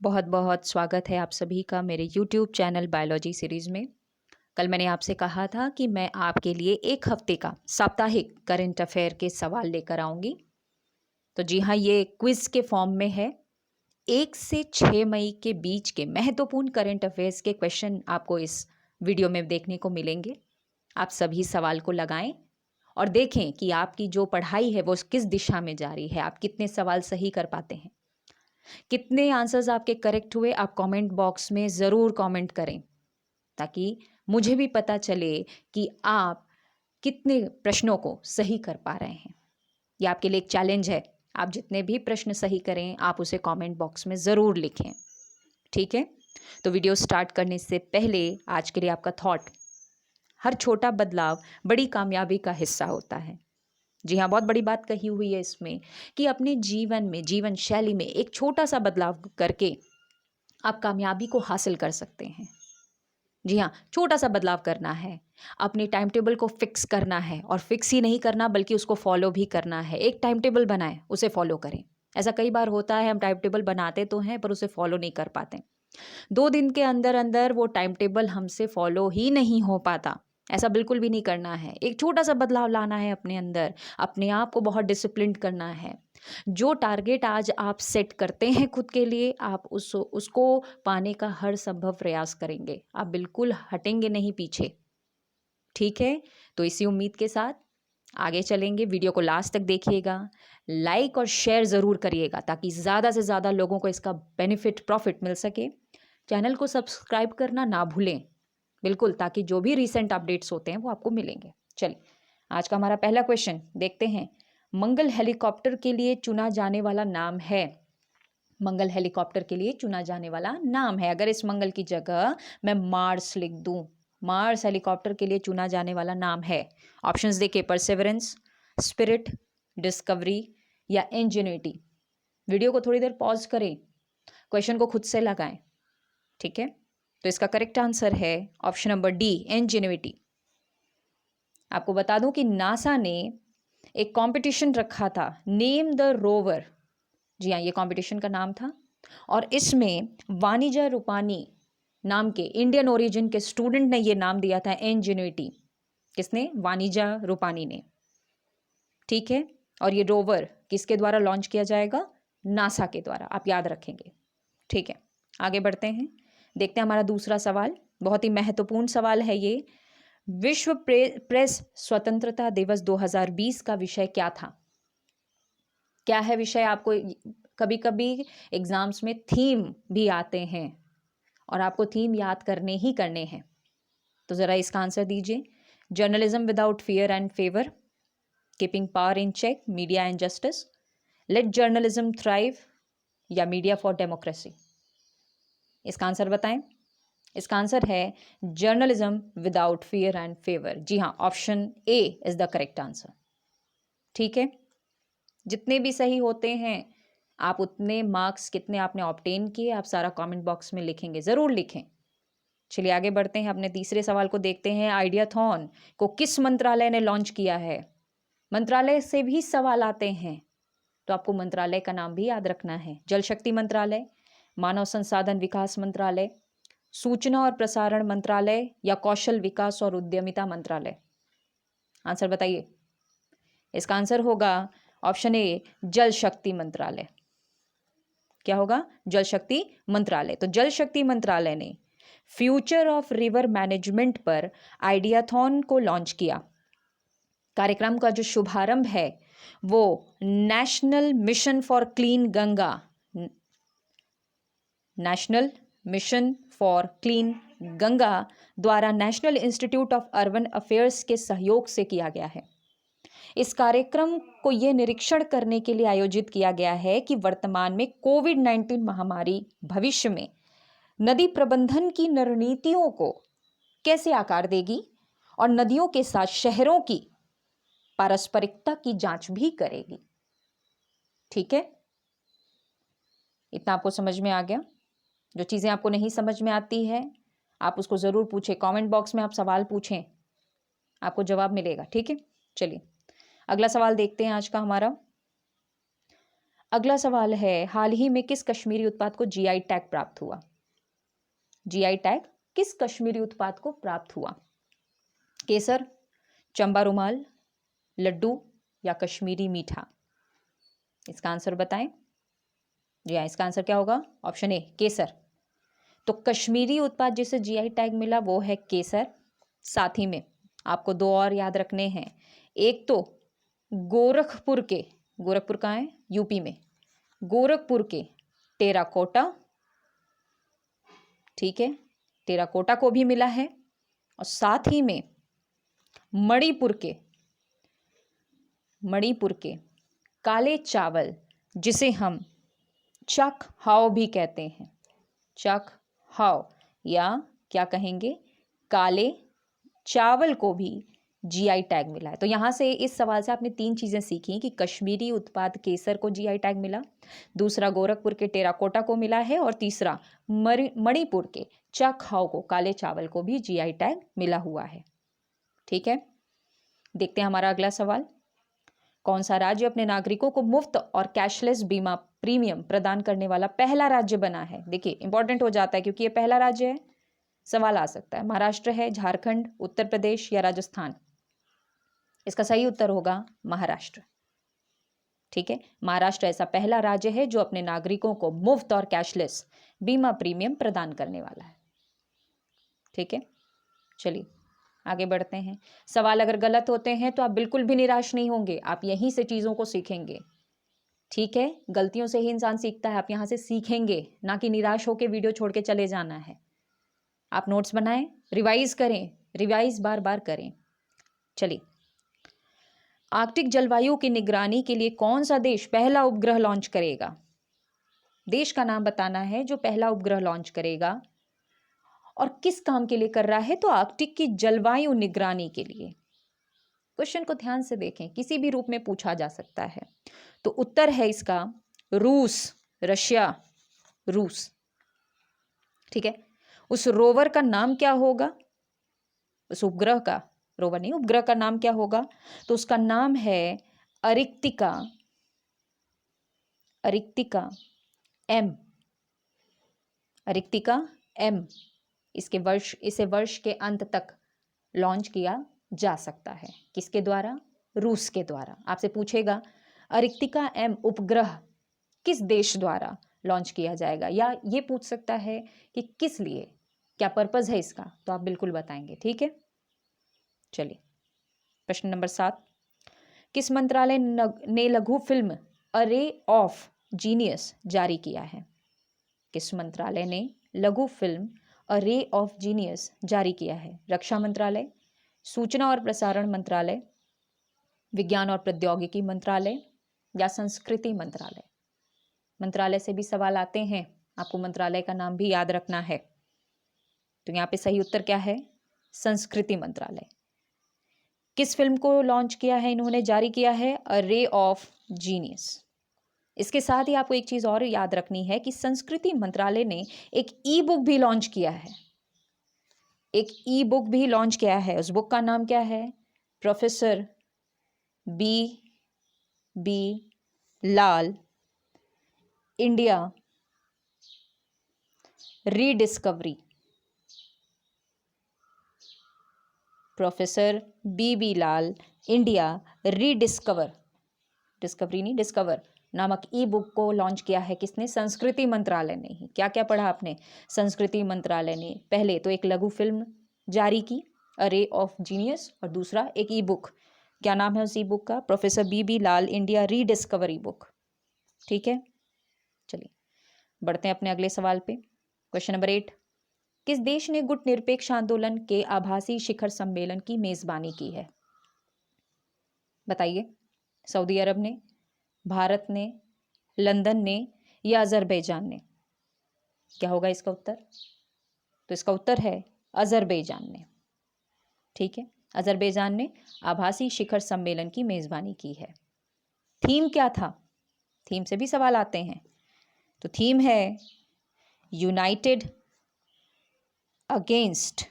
बहुत बहुत स्वागत है आप सभी का मेरे YouTube चैनल बायोलॉजी सीरीज़ में। कल मैंने आपसे कहा था कि मैं आपके लिए एक हफ्ते का साप्ताहिक करंट अफेयर के सवाल लेकर आऊँगी। तो जी हाँ, ये क्विज़ के फॉर्म में है। 1 से 6 मई के बीच के महत्वपूर्ण करंट अफेयर्स के क्वेश्चन आपको इस वीडियो में देखने को मिलेंगे। आप सभी सवाल को लगाएं और देखें कि आपकी जो पढ़ाई है वो किस दिशा में जा रही है, आप कितने सवाल सही कर पाते हैं। कितने आंसर्स आपके करेक्ट हुए, आप कमेंट बॉक्स में ज़रूर कमेंट करें ताकि मुझे भी पता चले कि आप कितने प्रश्नों को सही कर पा रहे हैं। ये आपके लिए एक चैलेंज है। आप जितने भी प्रश्न सही करें आप उसे कमेंट बॉक्स में ज़रूर लिखें। ठीक है, तो वीडियो स्टार्ट करने से पहले आज के लिए आपका थॉट, हर छोटा बदलाव बड़ी कामयाबी का हिस्सा होता है। जी हाँ, बहुत बड़ी बात कही हुई है इसमें कि अपने जीवन में, जीवन शैली में एक छोटा सा बदलाव करके आप कामयाबी को हासिल कर सकते हैं। जी हाँ, छोटा सा बदलाव करना है, अपने टाइम टेबल को फिक्स करना है और फिक्स ही नहीं करना बल्कि उसको फॉलो भी करना है। एक टाइम टेबल बनाएं, उसे फॉलो करें। ऐसा कई बार होता है, हम टाइम टेबल बनाते तो हैं पर उसे फॉलो नहीं कर पाते। 2 दिन के अंदर अंदर वो टाइम टेबल हमसे फॉलो ही नहीं हो पाता। ऐसा बिल्कुल भी नहीं करना है। एक छोटा सा बदलाव लाना है अपने अंदर, अपने आप को बहुत डिसिप्लिन करना है। जो टारगेट आज आप सेट करते हैं खुद के लिए, आप उसको पाने का हर संभव प्रयास करेंगे। आप बिल्कुल हटेंगे नहीं पीछे। ठीक है, तो इसी उम्मीद के साथ आगे चलेंगे। वीडियो को लास्ट तक देखिएगा, लाइक और शेयर ज़रूर करिएगा ताकि ज़्यादा से ज़्यादा लोगों को इसका बेनिफिट, प्रॉफिट मिल सके। चैनल को सब्सक्राइब करना ना भूलें, बिल्कुल, ताकि जो भी रिसेंट अपडेट्स होते हैं वो आपको मिलेंगे। चलिए, आज का हमारा पहला क्वेश्चन देखते हैं। मंगल हेलीकॉप्टर के लिए चुना जाने वाला नाम है। मंगल हेलीकॉप्टर के लिए चुना जाने वाला नाम है। अगर इस मंगल की जगह मैं मार्स लिख दूं, मार्स हेलीकॉप्टर के लिए चुना जाने वाला नाम है। ऑप्शंस देखिए, परसेवरेंस, स्पिरिट, डिस्कवरी या इंजेन्युइटी। वीडियो को थोड़ी देर पॉज करें, क्वेश्चन को खुद से लगाएं। ठीक है, तो इसका करेक्ट आंसर है ऑप्शन नंबर डी, इंजेन्युइटी। आपको बता दूं कि नासा ने एक कंपटीशन रखा था, नेम द रोवर। जी हाँ, ये कंपटीशन का नाम था और इसमें वानिजा रूपानी नाम के इंडियन ओरिजिन के स्टूडेंट ने ये नाम दिया था इंजेन्युइटी। किसने? वानिजा रूपानी ने। ठीक है, और ये रोवर किसके द्वारा लॉन्च किया जाएगा? नासा के द्वारा, आप याद रखेंगे। ठीक है, आगे बढ़ते हैं, देखते हैं हमारा दूसरा सवाल। बहुत ही महत्वपूर्ण सवाल है ये। विश्व प्रेस स्वतंत्रता दिवस 2020 का विषय क्या था? क्या है विषय? आपको कभी कभी एग्जाम्स में थीम भी आते हैं और आपको थीम याद करने ही करने हैं, तो ज़रा इसका आंसर दीजिए। Journalism without fear and favour, keeping power in check, media and justice, let journalism thrive या मीडिया फॉर डेमोक्रेसी। इसका आंसर बताएं। इसका आंसर है journalism without fear and favour. जी हाँ, option A is the correct answer. ठीक है, जितने भी सही होते हैं, आप उतने मार्क्स कितने आपने ऑब्टेन किए, आप सारा कमेंट बॉक्स में लिखेंगे, ज़रूर लिखें। चलिए आगे बढ़ते हैं, अपने तीसरे सवाल को देखते हैं। आइडियाथॉन को किस मंत्रालय ने लॉन्च किया है? मंत्रालय से भी सवाल आते हैं, तो आपको मंत्रालय का नाम भी याद रखना है। जल शक्ति मंत्रालय, मानव संसाधन विकास मंत्रालय, सूचना और प्रसारण मंत्रालय या कौशल विकास और उद्यमिता मंत्रालय। आंसर बताइए। इसका आंसर होगा ऑप्शन ए, जल शक्ति मंत्रालय। क्या होगा? जल शक्ति मंत्रालय। तो जल शक्ति मंत्रालय ने फ्यूचर ऑफ रिवर मैनेजमेंट पर आइडियाथॉन को लॉन्च किया। कार्यक्रम का जो शुभारंभ है वो national mission for clean Ganga, national mission for clean Ganga द्वारा national institute of urban affairs के सहयोग से किया गया है। इस कार्यक्रम को यह निरीक्षण करने के लिए आयोजित किया गया है कि वर्तमान में कोविड-19 महामारी भविष्य में नदी प्रबंधन की रणनीतियों को कैसे आकार देगी और नदियों के साथ शहरों की पारस्परिकता की जांच भी करेगी। ठीक है, इतना आपको समझ में आ गया। जो चीज़ें आपको नहीं समझ में आती है आप उसको ज़रूर पूछें, कमेंट बॉक्स में आप सवाल पूछें, आपको जवाब मिलेगा। ठीक है, चलिए अगला सवाल देखते हैं आज का हमारा। अगला सवाल है, हाल ही में किस कश्मीरी उत्पाद को जीआई टैग प्राप्त हुआ? जीआई टैग किस कश्मीरी उत्पाद को प्राप्त हुआ? केसर, चंबा रुमाल, लड्डू या कश्मीरी मीठा? इसका आंसर बताएं। जी हाँ, इसका आंसर क्या होगा? ऑप्शन ए, केसर। तो कश्मीरी उत्पाद जिसे जीआई टैग मिला वो है केसर। साथ ही में आपको दो और याद रखने हैं। एक तो गोरखपुर के, गोरखपुर कहाँ है? यूपी में। गोरखपुर के टेराकोटा, ठीक है, टेराकोटा को भी मिला है। और साथ ही में मणिपुर के काले चावल, जिसे हम चक हाव भी कहते हैं, चक हाव या क्या कहेंगे, काले चावल को भी जीआई टैग मिला है। तो यहाँ से इस सवाल से आपने तीन चीज़ें सीखी कि कश्मीरी उत्पाद केसर को जीआई टैग मिला, दूसरा गोरखपुर के टेराकोटा को मिला है, और तीसरा मणिपुर के चक हाव को, काले चावल को भी जीआई टैग मिला हुआ है। ठीक है, देखते हैं हमारा अगला सवाल। कौन सा राज्य अपने नागरिकों को मुफ्त और कैशलेस बीमा प्रीमियम प्रदान करने वाला पहला राज्य बना है? देखिए इंपॉर्टेंट हो जाता है क्योंकि ये पहला राज्य है, सवाल आ सकता है। महाराष्ट्र है, झारखंड, उत्तर प्रदेश या राजस्थान? इसका सही उत्तर होगा महाराष्ट्र। ठीक है, महाराष्ट्र ऐसा पहला राज्य है जो अपने नागरिकों को मुफ्त और कैशलेस बीमा प्रीमियम प्रदान करने वाला है। ठीक है, चलिए आगे बढ़ते हैं। सवाल अगर गलत होते हैं तो आप बिल्कुल भी निराश नहीं होंगे, आप यहीं से चीज़ों को सीखेंगे। ठीक है, गलतियों से ही इंसान सीखता है, आप यहाँ से सीखेंगे, ना कि निराश होकर वीडियो छोड़ के चले जाना है। आप नोट्स बनाएं, रिवाइज करें, रिवाइज बार बार करें। चलिए, आर्कटिक जलवायु की निगरानी के लिए कौन सा देश पहला उपग्रह लॉन्च करेगा? देश का नाम बताना है जो पहला उपग्रह लॉन्च करेगा, और किस काम के लिए कर रहा है? तो आर्कटिक की जलवायु निगरानी के लिए। क्वेश्चन को ध्यान से देखें, किसी भी रूप में पूछा जा सकता है। तो उत्तर है इसका रूस, रशिया, रूस। ठीक है, उस रोवर का नाम क्या होगा? उस उपग्रह का, रोवर नहीं, उपग्रह का नाम क्या होगा? तो उसका नाम है अरिक्तिका, अरिक्तिका एम, अरिक्तिका एम। इसे वर्ष के अंत तक लॉन्च किया जा सकता है। किसके द्वारा? रूस के द्वारा। आपसे पूछेगा अरिक्तिका एम उपग्रह किस देश द्वारा लॉन्च किया जाएगा, या ये पूछ सकता है कि किस लिए, क्या पर्पस है इसका, तो आप बिल्कुल बताएंगे। ठीक है, चलिए प्रश्न नंबर 7। किस मंत्रालय ने लघु film a ray of genius जारी किया है? किस मंत्रालय ने लघु film a ray of genius जारी किया है? रक्षा मंत्रालय, सूचना और प्रसारण मंत्रालय, विज्ञान और प्रौद्योगिकी मंत्रालय या संस्कृति मंत्रालय? मंत्रालय से भी सवाल आते हैं, आपको मंत्रालय का नाम भी याद रखना है। तो यहाँ पे सही उत्तर क्या है? संस्कृति मंत्रालय। किस फिल्म को लॉन्च किया है इन्होंने, जारी किया है? अ रे ऑफ जीनियस। इसके साथ ही आपको एक चीज और याद रखनी है कि संस्कृति मंत्रालय ने एक ई बुक भी लॉन्च किया है, एक ई बुक भी लॉन्च किया है। उस बुक का नाम क्या है? प्रोफेसर बी लाल इंडिया रीडिस्कवरी। प्रोफेसर बी लाल इंडिया रीडिस्कवर, डिस्कवरी नहीं, डिस्कवर नामक ई बुक को लॉन्च किया है। किसने? संस्कृति मंत्रालय ने ही। क्या क्या पढ़ा आपने? संस्कृति मंत्रालय ने पहले तो एक लघु फिल्म जारी की अ रे ऑफ जीनियस, और दूसरा एक ई बुक। क्या नाम है उस ई बुक का? प्रोफेसर बी लाल इंडिया रीडिस्कवरी बुक। ठीक है, चलिए बढ़ते हैं अपने अगले सवाल पे। Question number 8। किस देश ने गुट निरपेक्ष आंदोलन के आभासी शिखर सम्मेलन की मेजबानी की है? बताइए। सऊदी अरब ने, भारत ने, लंदन ने या अजरबैजान ने? क्या होगा इसका उत्तर? तो इसका उत्तर है अजरबैजान ने। ठीक है, अजरबैजान ने आभासी शिखर सम्मेलन की मेजबानी की है। थीम क्या था? थीम से भी सवाल आते हैं। तो थीम है यूनाइटेड अगेंस्ट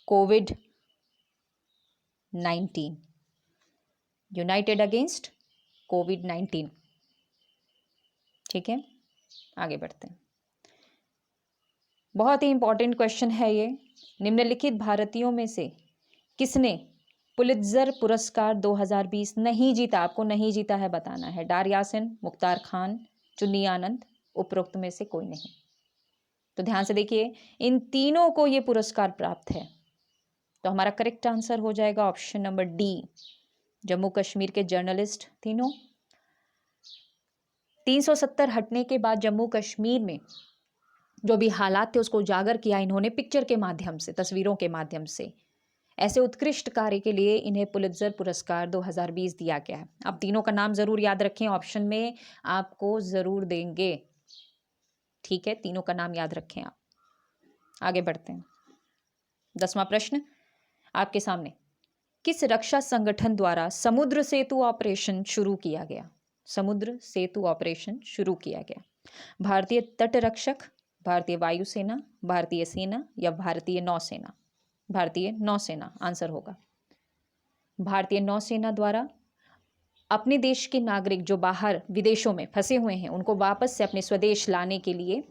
कोविड-19। यूनाइटेड अगेंस्ट कोविड-19। ठीक है, आगे बढ़ते हैं। बहुत ही इंपॉर्टेंट क्वेश्चन है ये। निम्नलिखित भारतीयों में से किसने पुलित्जर पुरस्कार 2020 नहीं जीता? आपको नहीं जीता है बताना है। डार यासिन, मुख्तार खान, चुन्नी आनंद, उपरोक्त में से कोई नहीं। तो ध्यान से देखिए, इन तीनों को ये पुरस्कार प्राप्त है। तो हमारा करेक्ट आंसर हो जाएगा option number D, Jammu Kashmir के जर्नलिस्ट तीनों। 370 हटने के बाद जम्मू कश्मीर में जो भी हालात थे उसको उजागर किया इन्होंने पिक्चर के माध्यम से, तस्वीरों के माध्यम से। ऐसे उत्कृष्ट कार्य के लिए इन्हें पुलित्जर पुरस्कार 2020 दिया गया है। आप तीनों का नाम जरूर याद रखें, ऑप्शन में आपको जरूर देंगे। ठीक है, तीनों का नाम याद रखें आप। आगे बढ़ते हैं। 10वां प्रश्न आपके सामने, किस रक्षा संगठन द्वारा समुद्र सेतु ऑपरेशन शुरू किया गया? समुद्र सेतु ऑपरेशन शुरू किया गया। भारतीय तट रक्षक, भारतीय वायुसेना, भारतीय सेना या भारतीय नौसेना? भारतीय नौसेना आंसर होगा। भारतीय नौसेना द्वारा अपने देश के नागरिक जो बाहर विदेशों में फंसे हुए हैं उनको वापस से अपने स्वदेश लाने के लिए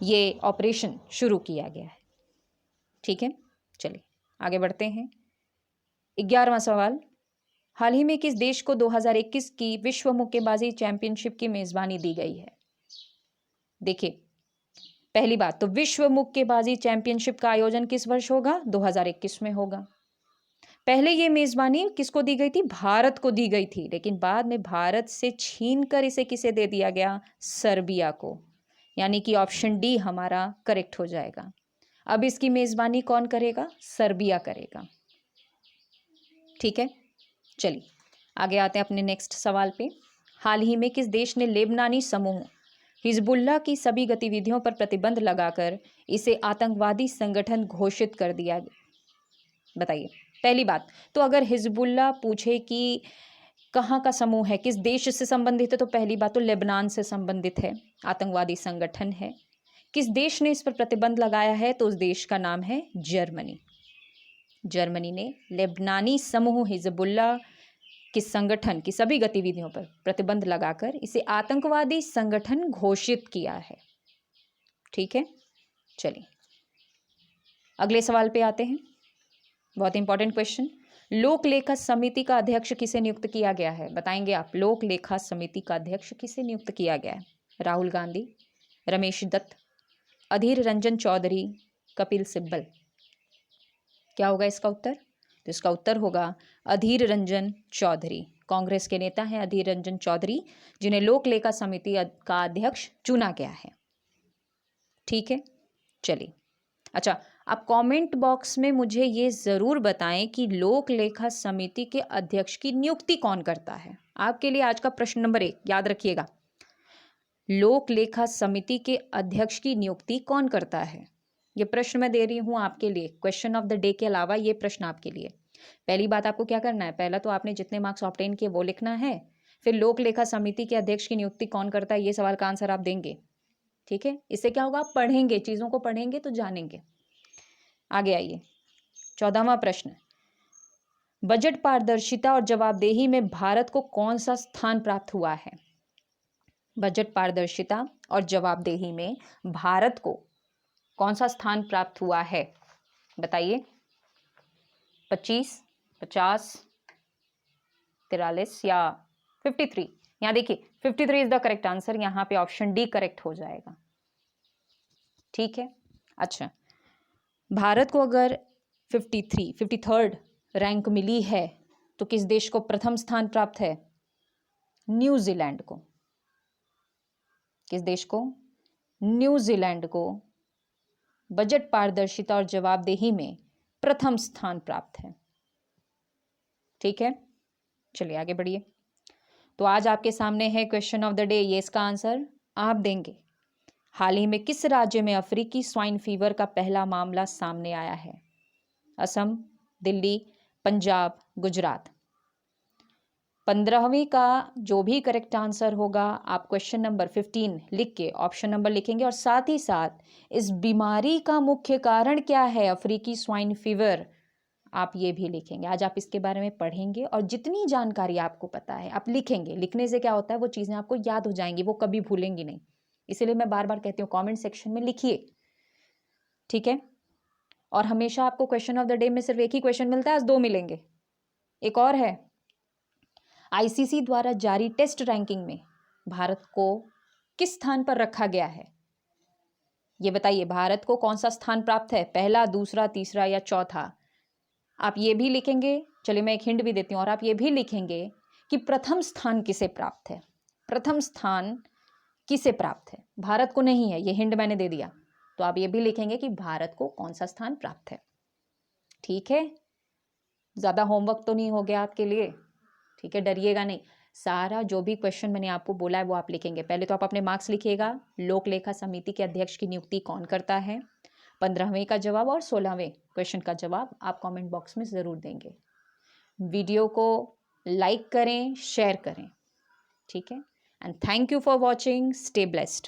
ये ऑपरेशन शुरू किया गया है। ठीक है, चलिए आगे बढ़ते हैं। 11वां सवाल, हाल ही में किस देश को 2021 की विश्व मुक्केबाजी चैंपियनशिप की मेजबानी दी गई है? देखिए, पहली बात तो विश्व मुक्केबाजी चैंपियनशिप का आयोजन किस वर्ष होगा? 2021 में होगा। पहले ये मेजबानी किसको दी गई थी? भारत को दी गई थी, लेकिन बाद में भारत से छीनकर इसे किसे दे दिया गया? सर्बिया को। यानी कि ऑप्शन डी हमारा करेक्ट हो जाएगा। अब इसकी मेजबानी कौन करेगा? सर्बिया करेगा। ठीक है, चलिए आगे आते हैं अपने नेक्स्ट सवाल पे। हाल ही में किस देश ने लेबनानी समूह हिजबुल्लाह की सभी गतिविधियों पर प्रतिबंध लगाकर इसे आतंकवादी संगठन घोषित कर दिया? बताइए। पहली बात तो अगर हिजबुल्लाह पूछे कि कहाँ का समूह है, किस देश से संबंधित है, तो पहली बात तो लेबनान से संबंधित है, आतंकवादी संगठन है। किस देश ने इस पर प्रतिबंध लगाया है? तो उस देश का नाम है जर्मनी। जर्मनी ने लेबनानी समूह हिजबुल्लाह के संगठन की सभी गतिविधियों पर प्रतिबंध लगाकर इसे आतंकवादी संगठन घोषित किया है। ठीक है, चलिए अगले सवाल पे आते हैं। बहुत इंपॉर्टेंट क्वेश्चन, लोक लेखा समिति का अध्यक्ष किसे नियुक्त किया गया है? बताएंगे आप। लोक लेखा समिति का अध्यक्ष किसे नियुक्त किया गया है? राहुल गांधी, रमेश दत्त, अधीर रंजन चौधरी, कपिल सिब्बल? क्या होगा इसका उत्तर? तो इसका उत्तर होगा अधीर रंजन चौधरी। कांग्रेस के नेता हैं अधीर रंजन चौधरी, जिन्हें लोक लेखा समिति का अध्यक्ष चुना गया है। ठीक है, चलिए अच्छा, आप कमेंट बॉक्स में मुझे ये ज़रूर बताएं कि लोक लेखा समिति के अध्यक्ष की नियुक्ति कौन करता है। आपके लिए आज का प्रश्न नंबर 1 याद रखिएगा, लोक लेखा समिति के अध्यक्ष की नियुक्ति कौन करता है? ये प्रश्न मैं दे रही हूँ आपके लिए, क्वेश्चन ऑफ द डे के अलावा ये प्रश्न आपके लिए। पहली बात आपको क्या करना है, पहला तो आपने जितने मार्क्स ऑब्टेन किए वो लिखना है, फिर लोक लेखा समिति के अध्यक्ष की नियुक्ति कौन करता है ये सवाल का आंसर आप देंगे। ठीक है, इससे क्या होगा, आप पढ़ेंगे, चीज़ों को पढ़ेंगे तो जानेंगे। आगे आइए, 14वां प्रश्न, बजट पारदर्शिता और जवाबदेही में भारत को कौन सा स्थान प्राप्त हुआ है? बजट पारदर्शिता और जवाबदेही में भारत को कौन सा स्थान प्राप्त हुआ है? बताइए। 25, 50, 43 या 53? यहाँ देखिए 53 इज द करेक्ट आंसर, यहाँ पे ऑप्शन डी करेक्ट हो जाएगा। ठीक है, अच्छा, भारत को अगर 53rd रैंक मिली है तो किस देश को प्रथम स्थान प्राप्त है? न्यूजीलैंड को। किस देश को? न्यूजीलैंड को बजट पारदर्शिता और जवाबदेही में प्रथम स्थान प्राप्त है। ठीक है, चलिए आगे बढ़िए। तो आज आपके सामने है क्वेश्चन ऑफ द डे, ये इसका आंसर आप देंगे। हाल ही में किस राज्य में अफ्रीकी स्वाइन फीवर का पहला मामला सामने आया है? असम, दिल्ली, पंजाब, गुजरात? 15वीं का जो भी करेक्ट आंसर होगा आप क्वेश्चन नंबर 15 लिख के ऑप्शन नंबर लिखेंगे, और साथ ही साथ इस बीमारी का मुख्य कारण क्या है, अफ्रीकी स्वाइन फीवर, आप ये भी लिखेंगे। आज आप इसके बारे में पढ़ेंगे और जितनी जानकारी आपको पता है आप लिखेंगे। लिखने से क्या होता है, वो चीज़ें आपको याद हो जाएंगी, वो कभी भूलेंगी नहीं। इसीलिए मैं बार बार कहती हूँ कमेंट सेक्शन में लिखिए, ठीक है। और हमेशा आपको क्वेश्चन ऑफ द डे में सिर्फ एक ही क्वेश्चन मिलता है, आज 2 मिलेंगे। एक और है, आईसीसी द्वारा जारी टेस्ट रैंकिंग में भारत को किस स्थान पर रखा गया है? ये बताइए, भारत को कौन सा स्थान प्राप्त है, पहला, दूसरा, तीसरा या चौथा? आप ये भी लिखेंगे। चलिए मैं एक हिंट भी देती हूँ, और आप ये भी लिखेंगे कि प्रथम स्थान किसे प्राप्त है। प्रथम स्थान किसे प्राप्त है, भारत को नहीं है, ये हिंट मैंने दे दिया। तो आप ये भी लिखेंगे कि भारत को कौन सा स्थान प्राप्त है। ठीक है, ज़्यादा होमवर्क तो नहीं हो गया आपके लिए, ठीक है, डरिएगा नहीं। सारा जो भी क्वेश्चन मैंने आपको बोला है वो आप लिखेंगे। पहले तो आप अपने मार्क्स लिखिएगा। लोक लेखा समिति के अध्यक्ष की नियुक्ति कौन करता है, 15वें का जवाब और 16वें क्वेश्चन का जवाब आप कमेंट बॉक्स में ज़रूर देंगे। वीडियो को लाइक करें, शेयर करें, ठीक है। And thank you for watching. Stay blessed.